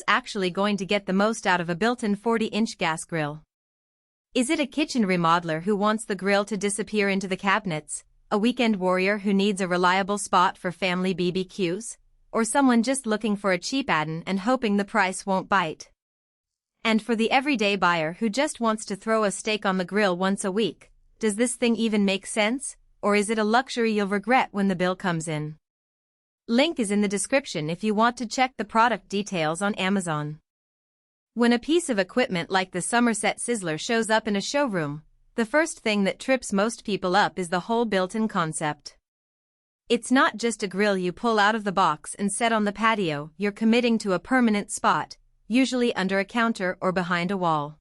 who's actually going to get the most out of a built-in 40-inch gas grill? Is it a kitchen remodeler who wants the grill to disappear into the cabinets, a weekend warrior who needs a reliable spot for family BBQs, or someone just looking for a cheap add-on and hoping the price won't bite? And for the everyday buyer who just wants to throw a steak on the grill once a week, does this thing even make sense, or is it a luxury you'll regret when the bill comes in? Link is in the description if you want to check the product details on Amazon. When a piece of equipment like the Summerset Sizzler shows up in a showroom, the first thing that trips most people up is the whole built-in concept. It's not just a grill you pull out of the box and set on the patio, you're committing to a permanent spot, usually under a counter or behind a wall.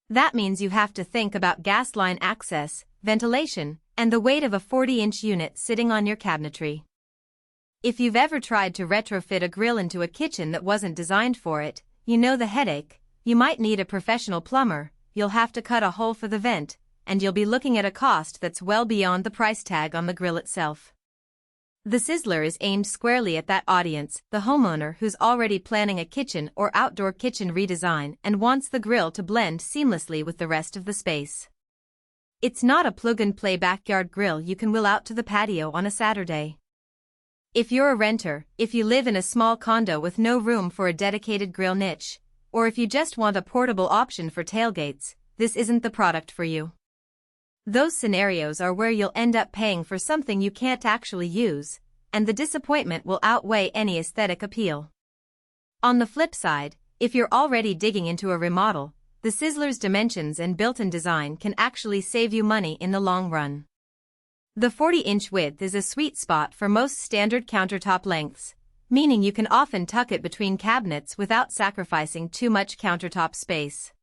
That means you have to think about gas line access, ventilation, and the weight of a 40-inch unit sitting on your cabinetry. If you've ever tried to retrofit a grill into a kitchen that wasn't designed for it, you know the headache. You might need a professional plumber, you'll have to cut a hole for the vent, and you'll be looking at a cost that's well beyond the price tag on the grill itself. The Sizzler is aimed squarely at that audience, the homeowner who's already planning a kitchen or outdoor kitchen redesign and wants the grill to blend seamlessly with the rest of the space. It's not a plug-and-play backyard grill you can wheel out to the patio on a Saturday. If you're a renter, if you live in a small condo with no room for a dedicated grill niche, or if you just want a portable option for tailgates, this isn't the product for you. Those scenarios are where you'll end up paying for something you can't actually use, and the disappointment will outweigh any aesthetic appeal. On the flip side, if you're already digging into a remodel, the Sizzler's dimensions and built-in design can actually save you money in the long run. The 40-inch width is a sweet spot for most standard countertop lengths, meaning you can often tuck it between cabinets without sacrificing too much countertop space.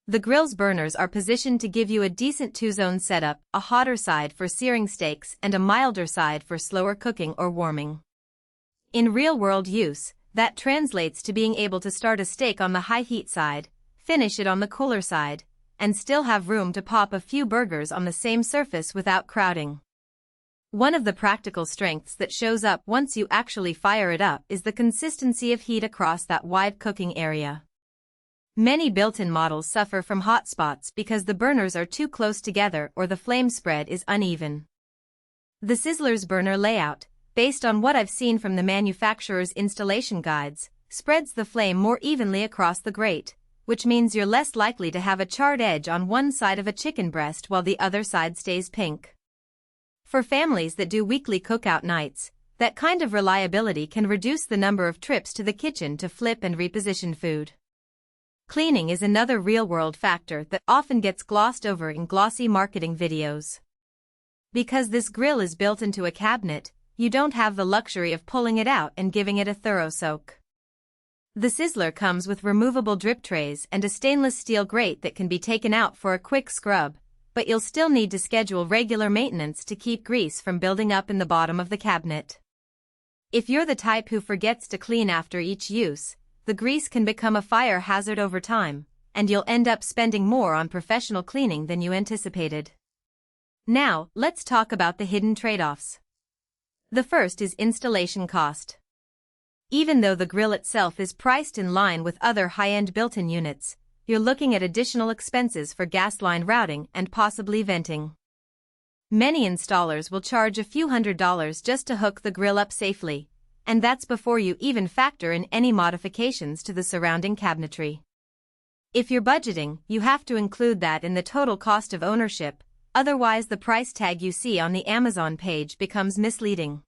The grill's burners are positioned to give you a decent two-zone setup, a hotter side for searing steaks and a milder side for slower cooking or warming. In real-world use, that translates to being able to start a steak on the high-heat side, finish it on the cooler side, and still have room to pop a few burgers on the same surface without crowding. One of the practical strengths that shows up once you actually fire it up is the consistency of heat across that wide cooking area. Many built-in models suffer from hot spots because the burners are too close together or the flame spread is uneven. The Sizzler's burner layout, based on what I've seen from the manufacturer's installation guides, spreads the flame more evenly across the grate, which means you're less likely to have a charred edge on one side of a chicken breast while the other side stays pink. For families that do weekly cookout nights, that kind of reliability can reduce the number of trips to the kitchen to flip and reposition food. Cleaning is another real-world factor that often gets glossed over in glossy marketing videos. Because this grill is built into a cabinet, you don't have the luxury of pulling it out and giving it a thorough soak. The Sizzler comes with removable drip trays and a stainless steel grate that can be taken out for a quick scrub, but you'll still need to schedule regular maintenance to keep grease from building up in the bottom of the cabinet. If you're the type who forgets to clean after each use, the grease can become a fire hazard over time, and you'll end up spending more on professional cleaning than you anticipated. Now, let's talk about the hidden trade-offs. The first is installation cost. Even though the grill itself is priced in line with other high-end built-in units, you're looking at additional expenses for gas line routing and possibly venting. Many installers will charge a few $100s just to hook the grill up safely, and that's before you even factor in any modifications to the surrounding cabinetry. If you're budgeting, you have to include that in the total cost of ownership, otherwise the price tag you see on the Amazon page becomes misleading.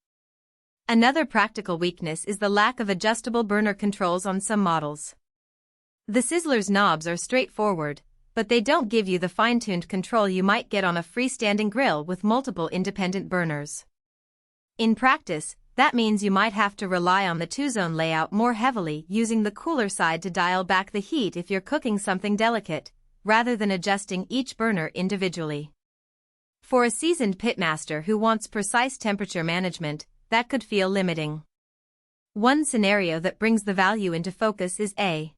Another practical weakness is the lack of adjustable burner controls on some models. The Sizzler's knobs are straightforward, but they don't give you the fine-tuned control you might get on a freestanding grill with multiple independent burners. In practice, that means you might have to rely on the two-zone layout more heavily, using the cooler side to dial back the heat if you're cooking something delicate, rather than adjusting each burner individually. For a seasoned pitmaster who wants precise temperature management, that could feel limiting. One scenario that brings the value into focus is a